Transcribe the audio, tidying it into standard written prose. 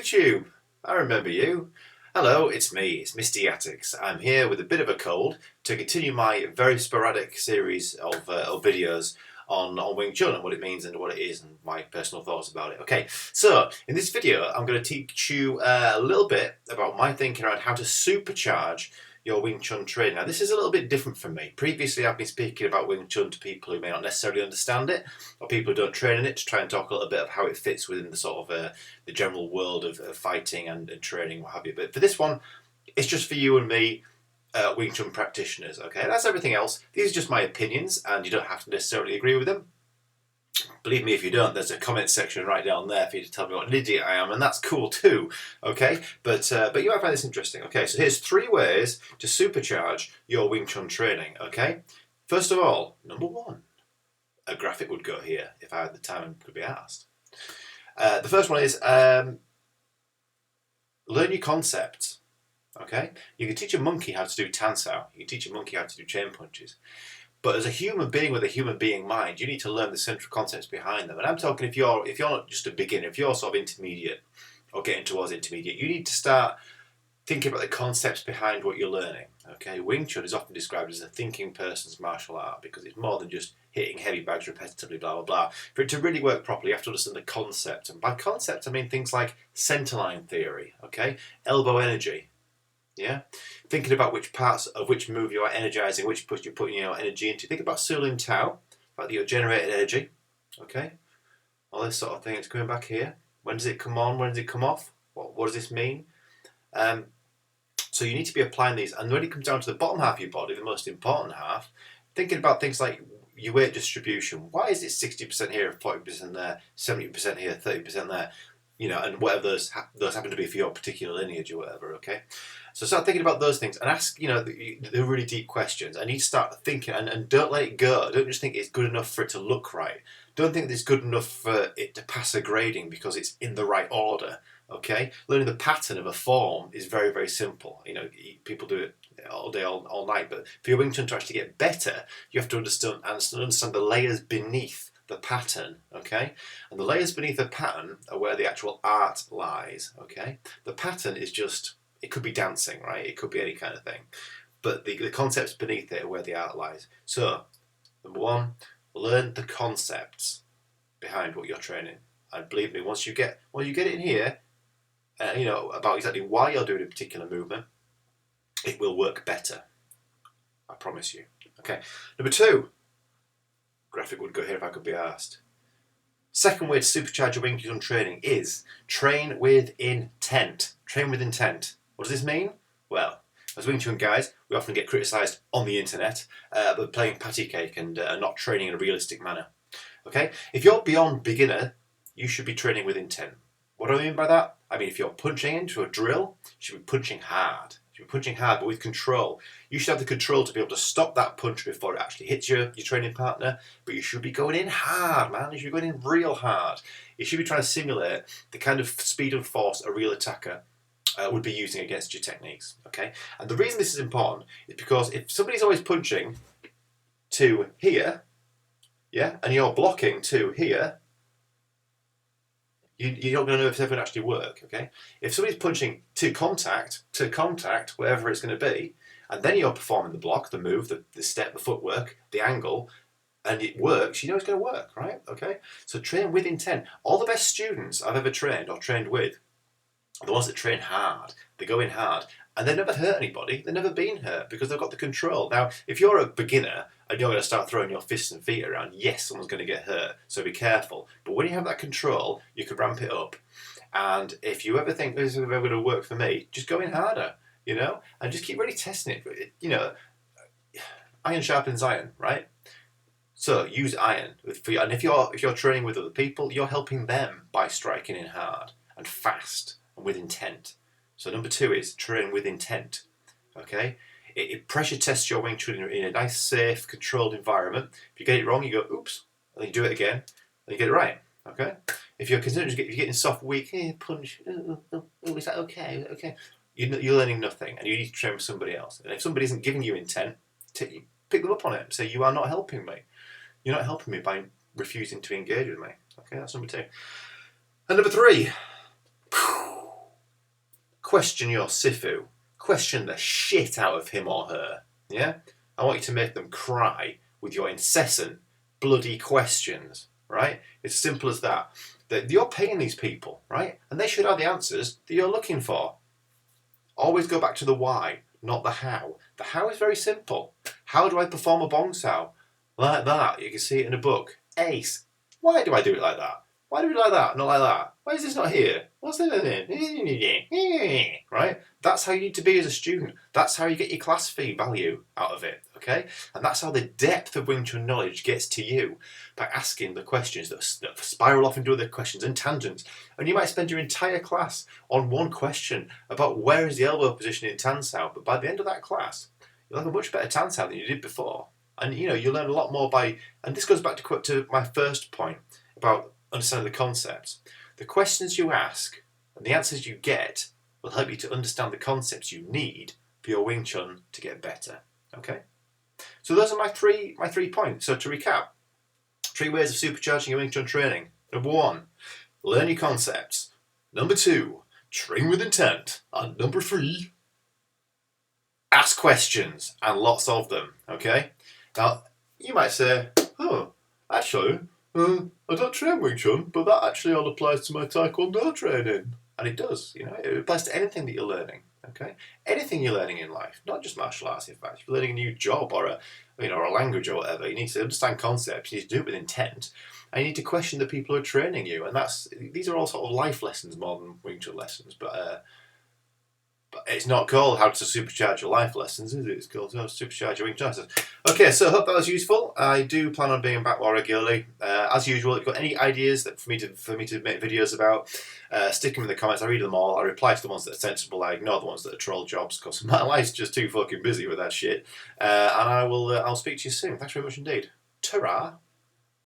YouTube, I remember you. Hello, it's me, it's Mr. Attics. I'm here with a bit of a cold to continue my very sporadic series of videos on Wing Chun and what it means and what it is and my personal thoughts about it. Okay, so in this video I'm going to teach you a little bit about my thinking around how to supercharge your Wing Chun training. Now this is a little bit different from me. Previously I've been speaking about Wing Chun to people who may not necessarily understand it, or people who don't train in it, to try and talk a little bit of how it fits within the sort of the general world of fighting and training, what have you. But for this one, it's just for you and me, Wing Chun practitioners, okay? That's everything else. These are just my opinions and you don't have to necessarily agree with them. Believe me, if you don't, there's a comment section right down there for you to tell me what an idiot I am, and that's cool too, okay? But you might find this interesting. Okay, so here's 3 ways to supercharge your Wing Chun training, okay? First of all, number 1, a graphic would go here if I had the time and could be asked. The first one is learn your concepts, okay? You can teach a monkey how to do tan sao. You can teach a monkey how to do chain punches. But as a human being with a human being mind, you need to learn the central concepts behind them. And I'm talking if you're not just a beginner, if you're sort of intermediate or getting towards intermediate, you need to start thinking about the concepts behind what you're learning. Okay, Wing Chun is often described as a thinking person's martial art because it's more than just hitting heavy bags repetitively, blah, blah, blah. For it to really work properly, you have to understand the concept. And by concept, I mean things like centerline theory, okay, elbow energy. Yeah, thinking about which parts of which move you are energizing, which push you're putting your energy into. Think about Sulin Tao, the fact that you're generating energy. Okay, all this sort of thing. It's coming back here. When does it come on? When does it come off? What does this mean? So you need to be applying these. And when it comes down to the bottom half of your body, the most important half, thinking about things like your weight distribution. Why is it 60% here, 40% there, 70% here, 30% there? You know, and whatever those happen to be for your particular lineage or whatever, okay? So start thinking about those things and ask, you know, the really deep questions. And you start thinking and don't let it go. Don't just think it's good enough for it to look right. Don't think that it's good enough for it to pass a grading because it's in the right order, okay? Learning the pattern of a form is very, very simple. You know, people do it all day, all night. But for your Wing Chun to actually get better, you have to understand the layers beneath the pattern, okay? And the layers beneath the pattern are where the actual art lies, okay? The pattern is just, it could be dancing, right? It could be any kind of thing. But the concepts beneath it are where the art lies. So, number 1, learn the concepts behind what you're training. And believe me, once you get it in here, you know, about exactly why you're doing a particular movement, it will work better. I promise you. Okay. Number 2, graphic would go here if I could be asked. Second way to supercharge your Wing Chun training is train with intent. Train with intent. What does this mean? Well, as Wing Chun guys, we often get criticised on the internet for playing patty cake and not training in a realistic manner. Okay? If you're beyond beginner, you should be training with intent. What do I mean by that? I mean, if you're punching into a drill, you should be punching hard. You're punching hard, but with control. You should have the control to be able to stop that punch before it actually hits your training partner, but you should be going in hard, man. You should be going in real hard. You should be trying to simulate the kind of speed and force a real attacker would be using against your techniques, okay? And the reason this is important is because if somebody's always punching to here, yeah, and you're blocking to here, you're not going to know if it's ever going to actually work, okay? If somebody's punching to contact, wherever it's going to be, and then you're performing the block, the move, the step, the footwork, the angle, and it works, you know it's going to work, right? Okay? So train with intent. All the best students I've ever trained or trained with are the ones that train hard. They go in hard. And they've never hurt anybody. They've never been hurt because they've got the control. Now, if you're a beginner and you're going to start throwing your fists and feet around, yes, someone's going to get hurt. So be careful. But when you have that control, you can ramp it up. And if you ever think this is ever going to work for me, just go in harder, you know, and just keep really testing it. You know, iron sharpens iron, right? So use iron. And if you're training with other people, you're helping them by striking in hard and fast and with intent. So number 2 is train with intent, okay? It pressure tests your Wing Chun in a nice, safe, controlled environment. If you get it wrong, you go, oops, and then you do it again, and you get it right, okay? If you're getting soft, weak, punch, is that okay? Okay. You're learning nothing, and you need to train with somebody else. And if somebody isn't giving you intent, pick them up on it. Say, you are not helping me. You're not helping me by refusing to engage with me. Okay, that's number 2. And number 3, question your Sifu. Question the shit out of him or her. Yeah? I want you to make them cry with your incessant, bloody questions. Right? It's as simple as that. That you're paying these people, right? And they should have the answers that you're looking for. Always go back to the why, not the how. The how is very simple. How do I perform a bong sao? Like that. You can see it in a book. Ace. Why do I do it like that? Why do we like that, not like that? Why is this not here? What's this? Right? That's how you need to be as a student. That's how you get your class fee value out of it, okay? And that's how the depth of Wing Chun knowledge gets to you, by asking the questions that spiral off into other questions and tangents. And you might spend your entire class on one question about where is the elbow position in Tan Sao, but by the end of that class, you'll have a much better Tan Sao than you did before. And you learn a lot more by, and this goes back to my first point about understanding the concepts. The questions you ask and the answers you get will help you to understand the concepts you need for your Wing Chun to get better. Okay? So those are my three points. So to recap, 3 ways of supercharging your Wing Chun training. Number 1, learn your concepts. Number 2, train with intent. And number 3, ask questions, and lots of them. Okay? Now, you might say, oh, actually, I don't train Wing Chun, but that actually all applies to my Taekwondo training. And it does, it applies to anything that you're learning, okay? Anything you're learning in life, not just martial arts, in fact. If you're learning a new job or a language or whatever, you need to understand concepts, you need to do it with intent, and you need to question the people who are training you. And these are all sort of life lessons more than Wing Chun lessons, but it's not called How to Supercharge Your Life Lessons, is it? It's called How to Supercharge Your Wing Chun lessons. Okay, so I hope that was useful. I do plan on being back more regularly. As usual, if you've got any ideas for me to make videos about, stick them in the comments. I read them all. I reply to the ones that are sensible. I ignore the ones that are troll jobs, because my life's just too fucking busy with that shit. And I'll speak to you soon. Thanks very much indeed. Ta-ra.